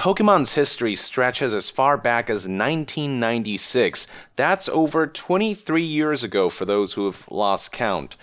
Pokemon's history stretches as far back as 1996. That's over 23 years ago for those who have lost count.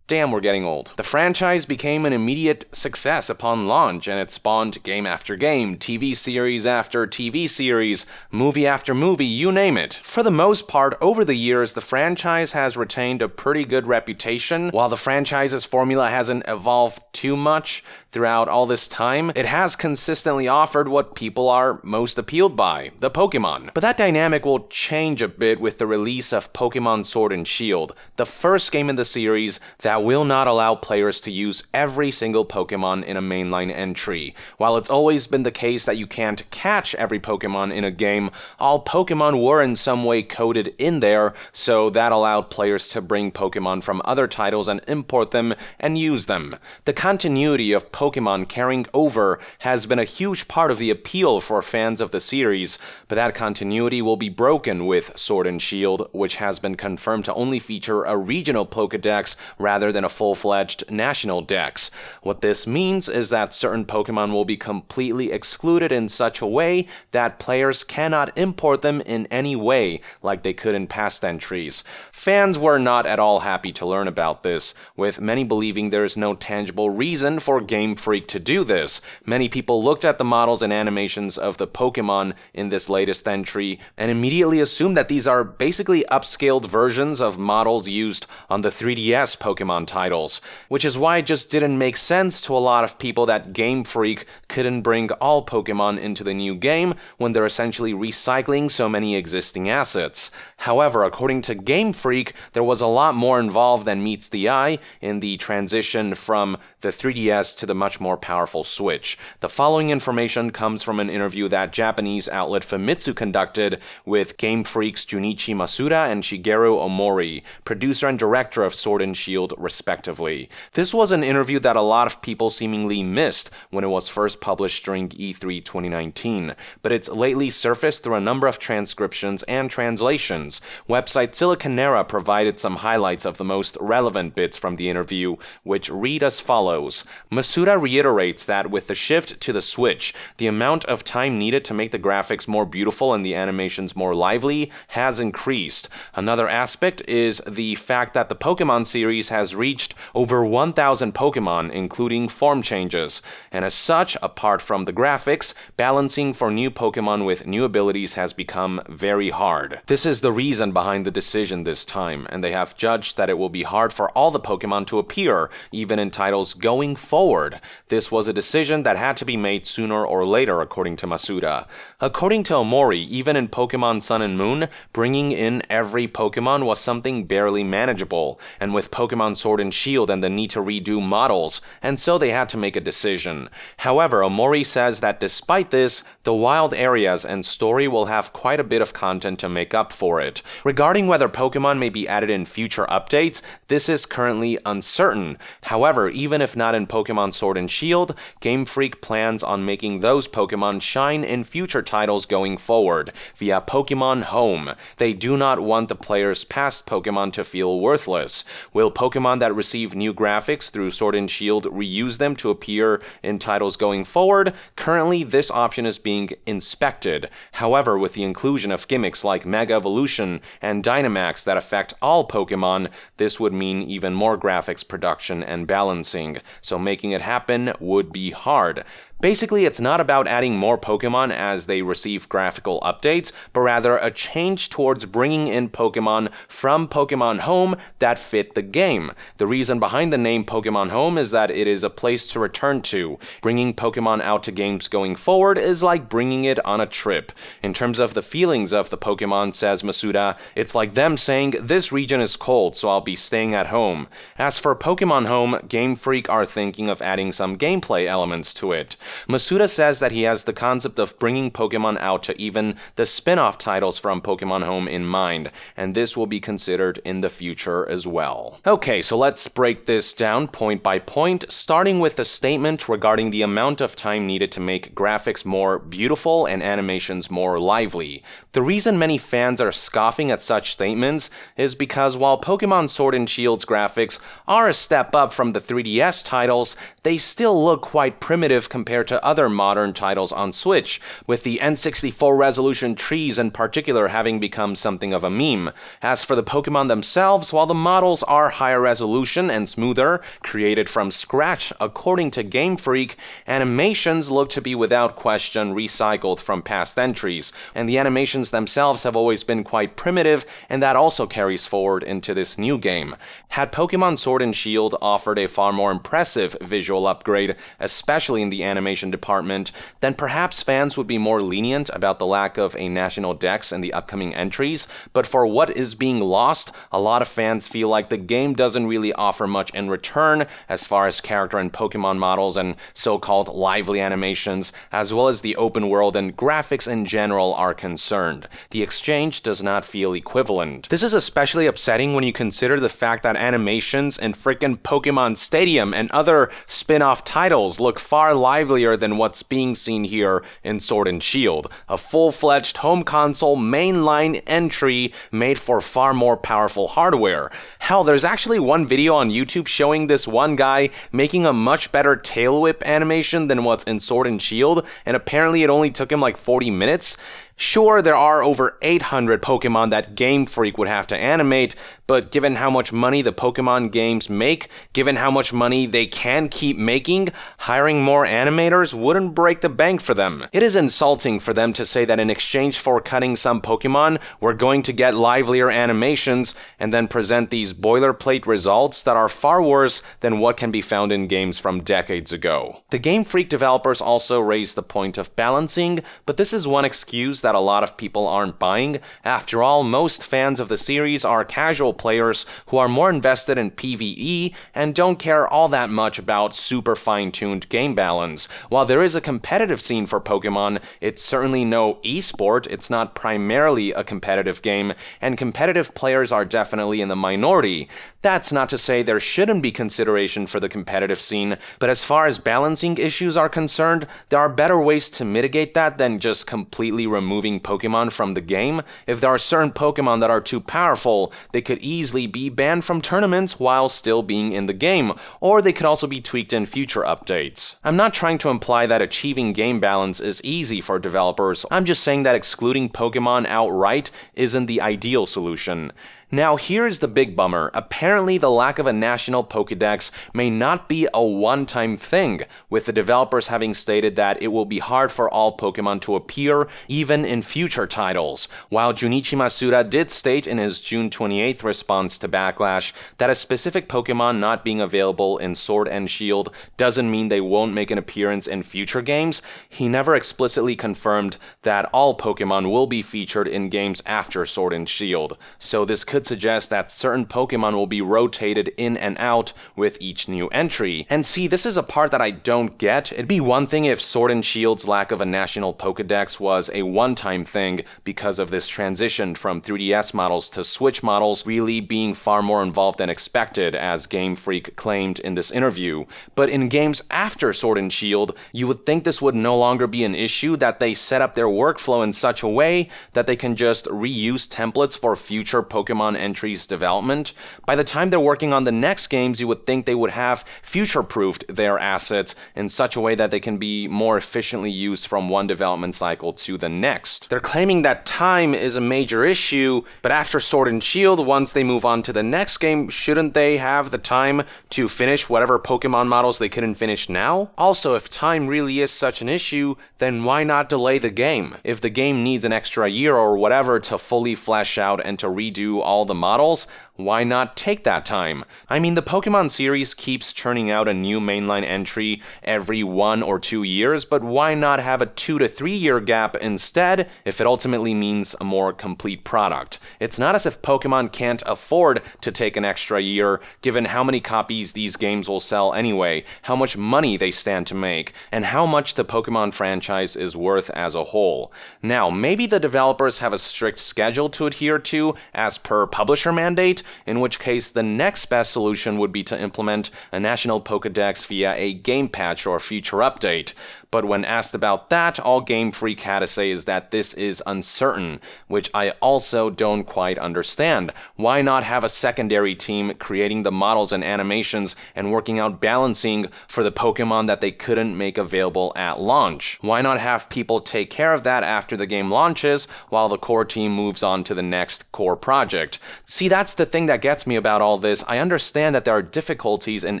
Damn, we're getting old. The franchise became an immediate success upon launch, and it spawned game after game, TV series after TV series, movie after movie, you name it. For the most part, over the years, the franchise has retained a pretty good reputation. While the franchise's formula hasn't evolved too much throughout all this time, it has consistently offered what people are most appealed by, the Pokemon. But that dynamic will change a bit with the release of Pokemon Sword and Shield, the first game in the series that will not allow players to use every single Pokemon in a mainline entry. While it's always been the case that you can't catch every Pokemon in a game, all Pokemon were in some way coded in there, so that allowed players to bring Pokemon from other titles and import them and use them. The continuity of Pokemon carrying over has been a huge part of the appeal for fans of the series, but that continuity will be broken with Sword and Shield, which has been confirmed to only feature a regional Pokédex rather than a full-fledged national dex. What this means is that certain Pokemon will be completely excluded in such a way that players cannot import them in any way like they could in past entries. Fans were not at all happy to learn about this, with many believing there is no tangible reason for Game Freak to do this. Many people looked at the models and animations of the Pokemon in this latest entry and immediately assumed that these are basically upscaled versions of models used on the 3DS Pokemon titles, which is why it just didn't make sense to a lot of people that Game Freak couldn't bring all Pokemon into the new game when they're essentially recycling so many existing assets. However, according to Game Freak, there was a lot more involved than meets the eye in the transition from the 3DS to the much more powerful Switch. The following information comes from an interview that Japanese outlet Famitsu conducted with Game Freak's Junichi Masuda and Shigeru Omori, producer and director of Sword and Shield, respectively. This was an interview that a lot of people seemingly missed when it was first published during E3 2019, but it's lately surfaced through a number of transcriptions and translations. Website Siliconera provided some highlights of the most relevant bits from the interview, which read as follows. Masuda reiterates that with the shift to the Switch, the amount of time needed to make the graphics more beautiful and the animations more lively has increased. Another aspect is the fact that the Pokemon series has reached over 1,000 Pokemon, including form changes, and as such, apart from the graphics, balancing for new Pokemon with new abilities has become very hard. This is the reason behind the decision this time, and they have judged that it will be hard for all the Pokemon to appear, even in titles going forward. This was a decision that had to be made sooner or later, according to Masuda. According to Omori, even in Pokemon Sun and Moon, bringing in every Pokemon was something barely manageable, and with Pokemon Sword and Shield and the need to redo models, and so they had to make a decision. However, Omori says that despite this, the wild areas and story will have quite a bit of content to make up for it. Regarding whether Pokemon may be added in future updates, this is currently uncertain. However, even if not in Pokemon Sword and Shield, Game Freak plans on making those Pokemon shine in future titles going forward, via Pokemon Home. They do not want the players' past Pokemon to feel worthless. Will Pokemon that receive new graphics through Sword and Shield reuse them to appear in titles going forward? Currently, this option is being inspected. However, with the inclusion of gimmicks like Mega Evolution and Dynamax that affect all Pokemon, this would mean even more graphics production and balancing, so making it happen would be hard. Basically, it's not about adding more Pokemon as they receive graphical updates, but rather a change towards bringing in Pokemon from Pokemon Home that fit the game. The reason behind the name Pokemon Home is that it is a place to return to. Bringing Pokemon out to games going forward is like bringing it on a trip. In terms of the feelings of the Pokemon, says Masuda, it's like them saying, this region is cold, so I'll be staying at home. As for Pokemon Home, Game Freak are thinking of adding some gameplay elements to it. Masuda says that he has the concept of bringing Pokemon out to even the spin-off titles from Pokemon Home in mind, and this will be considered in the future as well. Okay, so let's break this down point by point, starting with the statement regarding the amount of time needed to make graphics more beautiful and animations more lively. The reason many fans are scoffing at such statements is because while Pokemon Sword and Shield's graphics are a step up from the 3DS titles, they still look quite primitive compared compared to other modern titles on Switch, with the N64 resolution trees in particular having become something of a meme. As for the Pokemon themselves, while the models are higher resolution and smoother, created from scratch according to Game Freak, animations look to be without question recycled from past entries, and the animations themselves have always been quite primitive, and that also carries forward into this new game. Had Pokemon Sword and Shield offered a far more impressive visual upgrade, especially in the animation department, then perhaps fans would be more lenient about the lack of a national dex in the upcoming entries, but for what is being lost, a lot of fans feel like the game doesn't really offer much in return as far as character and Pokemon models and so-called lively animations, as well as the open world and graphics in general are concerned. The exchange does not feel equivalent. This is especially upsetting when you consider the fact that animations in frickin' Pokemon Stadium and other spin-off titles look far livelier than what's being seen here in Sword and Shield, a full-fledged home console mainline entry made for far more powerful hardware. Hell, there's actually one video on YouTube showing this one guy making a much better tail whip animation than what's in Sword and Shield, and apparently it only took him like 40 minutes. Sure, there are over 800 Pokemon that Game Freak would have to animate, but given how much money the Pokemon games make, given how much money they can keep making, hiring more animators wouldn't break the bank for them. It is insulting for them to say that in exchange for cutting some Pokemon, we're going to get livelier animations and then present these boilerplate results that are far worse than what can be found in games from decades ago. The Game Freak developers also raised the point of balancing, but this is one excuse that a lot of people aren't buying. After all, most fans of the series are casual players who are more invested in PvE and don't care all that much about super fine-tuned game balance. While there is a competitive scene for Pokemon, it's certainly no esport, it's not primarily a competitive game, and competitive players are definitely in the minority. That's not to say there shouldn't be consideration for the competitive scene, but as far as balancing issues are concerned, there are better ways to mitigate that than just completely removing Pokemon from the game. If there are certain Pokemon that are too powerful, they could easily be banned from tournaments while still being in the game, or they could also be tweaked in future updates. I'm not trying to imply that achieving game balance is easy for developers, I'm just saying that excluding Pokemon outright isn't the ideal solution. Now here's the big bummer. Apparently the lack of a national Pokédex may not be a one-time thing, with the developers having stated that it will be hard for all Pokemon to appear, even in future titles. While Junichi Masuda did state in his June 28th response to Backlash that a specific Pokemon not being available in Sword and Shield doesn't mean they won't make an appearance in future games, he never explicitly confirmed that all Pokemon will be featured in games after Sword and Shield. So this could suggest that certain Pokemon will be rotated in and out with each new entry. And see, this is a part that I don't get. It'd be one thing if Sword and Shield's lack of a national Pokédex was a one-time thing because of this transition from 3DS models to Switch models really being far more involved than expected, as Game Freak claimed in this interview. But in games after Sword and Shield, you would think this would no longer be an issue, that they set up their workflow in such a way that they can just reuse templates for future Pokemon entries development. By the time they're working on the next games, you would think they would have future-proofed their assets in such a way that they can be more efficiently used from one development cycle to the next. They're claiming that time is a major issue, but after Sword and Shield, once they move on to the next game, shouldn't they have the time to finish whatever Pokemon models they couldn't finish now? Also, if time really is such an issue, then why not delay the game? If the game needs an extra year or whatever to fully flesh out and to redo all the models, why not take that time? I mean, the Pokemon series keeps churning out a new mainline entry every 1 or 2 years, but why not have a 2 to 3 year gap instead if it ultimately means a more complete product? It's not as if Pokemon can't afford to take an extra year, given how many copies these games will sell anyway, how much money they stand to make, and how much the Pokemon franchise is worth as a whole. Now, maybe the developers have a strict schedule to adhere to, as per publisher mandate, in which case the next best solution would be to implement a national Pokédex via a game patch or future update. but when asked about that, all Game Freak had to say is that this is uncertain, which I also don't quite understand. Why not have a secondary team creating the models and animations and working out balancing for the Pokemon that they couldn't make available at launch? Why not have people take care of that after the game launches while the core team moves on to the next core project? See, that's the thing that gets me about all this. I understand that there are difficulties in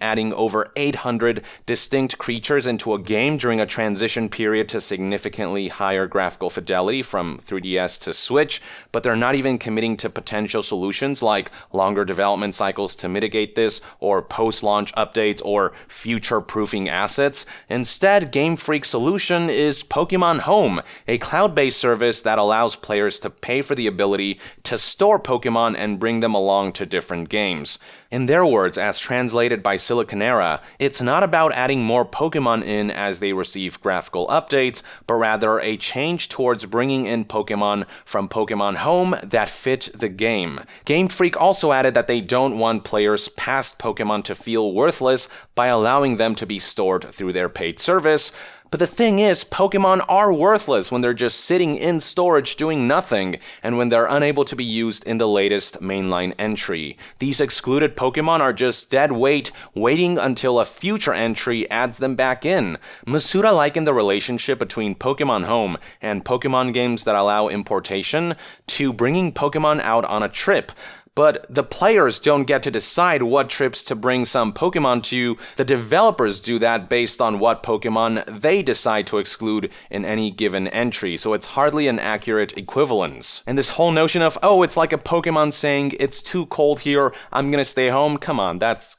adding over 800 distinct creatures into a game during a transition period to significantly higher graphical fidelity from 3DS to Switch, but they're not even committing to potential solutions like longer development cycles to mitigate this, or post-launch updates, or future-proofing assets. Instead, Game Freak's solution is Pokemon Home, a cloud-based service that allows players to pay for the ability to store Pokemon and bring them along to different games. In their words, as translated by Siliconera, it's not about adding more Pokemon in as they receive graphical updates, but rather a change towards bringing in Pokemon from Pokemon Home that fit the game. Game Freak also added that they don't want players past Pokemon to feel worthless by allowing them to be stored through their paid service. But the thing is, Pokemon are worthless when they're just sitting in storage doing nothing, and when they're unable to be used in the latest mainline entry. These excluded Pokemon are just dead weight, waiting until a future entry adds them back in. Masuda likened the relationship between Pokemon Home and Pokemon games that allow importation to bringing Pokemon out on a trip. But the players don't get to decide what trips to bring some Pokemon to. The developers do that based on what Pokemon they decide to exclude in any given entry, so it's hardly an accurate equivalence. And this whole notion of, oh, it's like a Pokemon saying, it's too cold here, I'm gonna stay home, come on, that's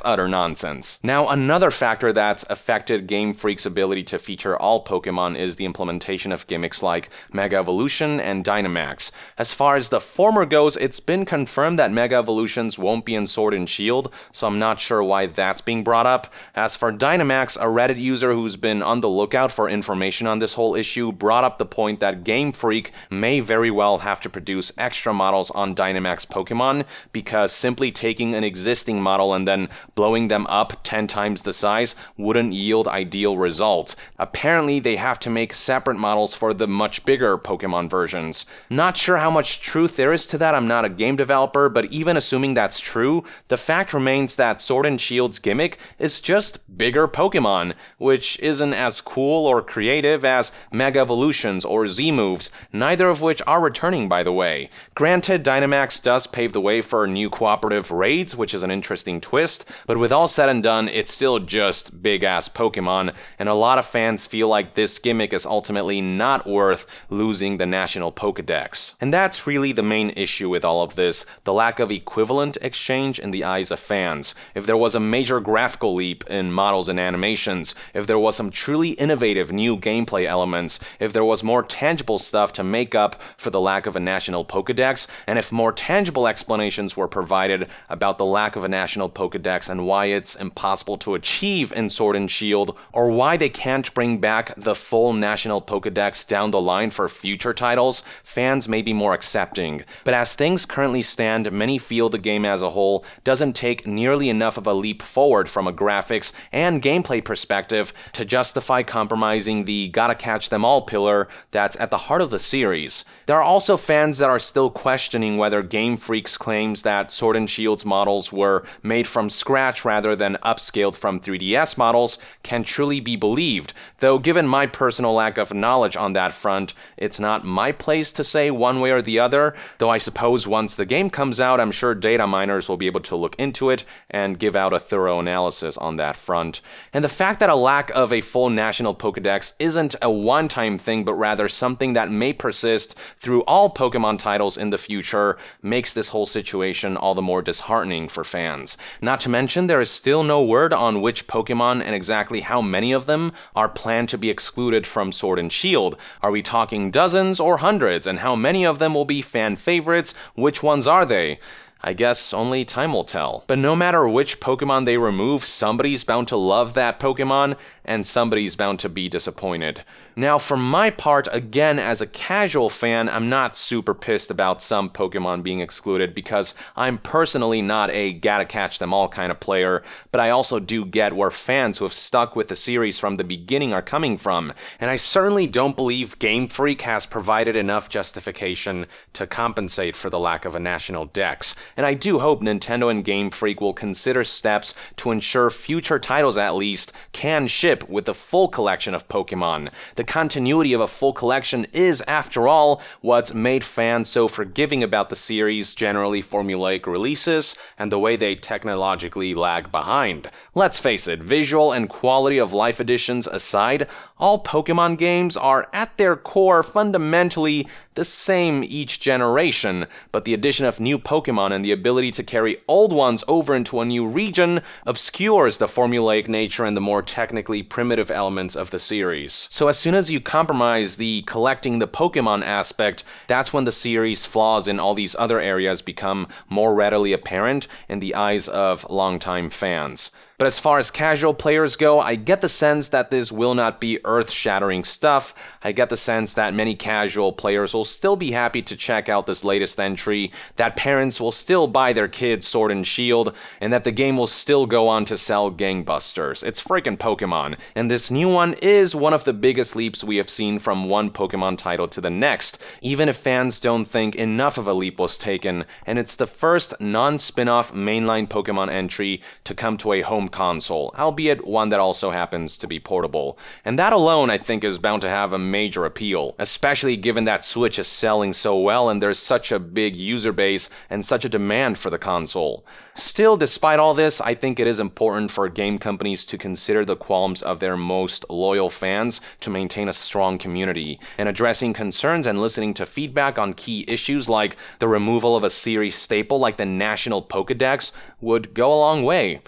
utter nonsense. Now, another factor that's affected Game Freak's ability to feature all Pokemon is the implementation of gimmicks like Mega Evolution and Dynamax. As far as the former goes, it's been confirmed that Mega Evolutions won't be in Sword and Shield, so I'm not sure why that's being brought up. As for Dynamax, a Reddit user who's been on the lookout for information on this whole issue brought up the point that Game Freak may very well have to produce extra models on Dynamax Pokemon, because simply taking an existing model and then blowing them up 10 times the size wouldn't yield ideal results. Apparently, they have to make separate models for the much bigger Pokemon versions. Not sure how much truth there is to that, I'm not a game developer, but even assuming that's true, the fact remains that Sword and Shield's gimmick is just bigger Pokemon, which isn't as cool or creative as Mega Evolutions or Z-Moves, neither of which are returning, by the way. Granted, Dynamax does pave the way for new cooperative raids, which is an interesting twist, but with all said and done, it's still just big-ass Pokemon, and a lot of fans feel like this gimmick is ultimately not worth losing the National Pokédex. And that's really the main issue with all of this, the lack of equivalent exchange in the eyes of fans. If there was a major graphical leap in models and animations, if there was some truly innovative new gameplay elements, if there was more tangible stuff to make up for the lack of a National Pokédex, and if more tangible explanations were provided about the lack of a National Pokédex and why it's impossible to achieve in Sword and Shield, or why they can't bring back the full National Pokédex down the line for future titles, fans may be more accepting. But as things currently stand, many feel the game as a whole doesn't take nearly enough of a leap forward from a graphics and gameplay perspective to justify compromising the gotta catch them all pillar that's at the heart of the series. There are also fans that are still questioning whether Game Freak's claims that Sword and Shield's models were made from scratch rather than upscaled from 3DS models can truly be believed, though given my personal lack of knowledge on that front, it's not my place to say one way or the other, though I suppose once the game comes out, I'm sure data miners will be able to look into it and give out a thorough analysis on that front. And the fact that a lack of a full National Pokédex isn't a one-time thing, but rather something that may persist through all Pokemon titles in the future makes this whole situation all the more disheartening for fans. Not to mention, there is still no word on which Pokemon and exactly how many of them are planned to be excluded from Sword and Shield. Are we talking dozens or hundreds, and how many of them will be fan favorites? Which ones are they? I guess only time will tell. But no matter which Pokemon they remove, somebody's bound to love that Pokemon, and somebody's bound to be disappointed. Now, for my part, again, as a casual fan, I'm not super pissed about some Pokemon being excluded because I'm personally not a gotta catch them all kind of player, but I also do get where fans who have stuck with the series from the beginning are coming from, and I certainly don't believe Game Freak has provided enough justification to compensate for the lack of a national dex, and I do hope Nintendo and Game Freak will consider steps to ensure future titles at least can ship with the full collection of Pokemon. The continuity of a full collection is, after all, what's made fans so forgiving about the series' generally formulaic releases and the way they technologically lag behind. Let's face it, visual and quality of life editions aside, all Pokemon games are at their core fundamentally the same each generation, but the addition of new Pokemon and the ability to carry old ones over into a new region obscures the formulaic nature and the more technically primitive elements of the series. So as soon as you compromise the collecting the Pokemon aspect, that's when the series' flaws in all these other areas become more readily apparent in the eyes of longtime fans. But as far as casual players go, I get the sense that this will not be earth-shattering stuff. I get the sense that many casual players will still be happy to check out this latest entry, that parents will still buy their kids Sword and Shield, and that the game will still go on to sell gangbusters. It's freaking Pokemon, and this new one is one of the biggest leaps we have seen from one Pokemon title to the next, even if fans don't think enough of a leap was taken, and it's the first non-spin-off mainline Pokemon entry to come to a home console, albeit one that also happens to be portable. And that alone, I think, is bound to have a major appeal, especially given that Switch is selling so well and there's such a big user base and such a demand for the console. Still, despite all this, I think it is important for game companies to consider the qualms of their most loyal fans to maintain a strong community, and addressing concerns and listening to feedback on key issues like the removal of a series staple like the National Pokédex would go a long way.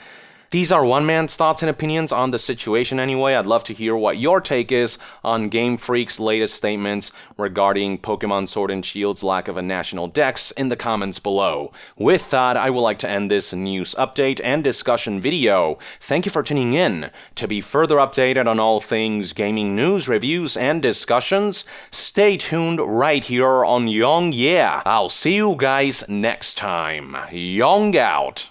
These are one man's thoughts and opinions on the situation anyway. I'd love to hear what your take is on Game Freak's latest statements regarding Pokemon Sword and Shield's lack of a national dex in the comments below. With that, I would like to end this news update and discussion video. Thank you for tuning in. To be further updated on all things gaming news, reviews, and discussions, stay tuned right here on Young Yeah. I'll see you guys next time. Young out.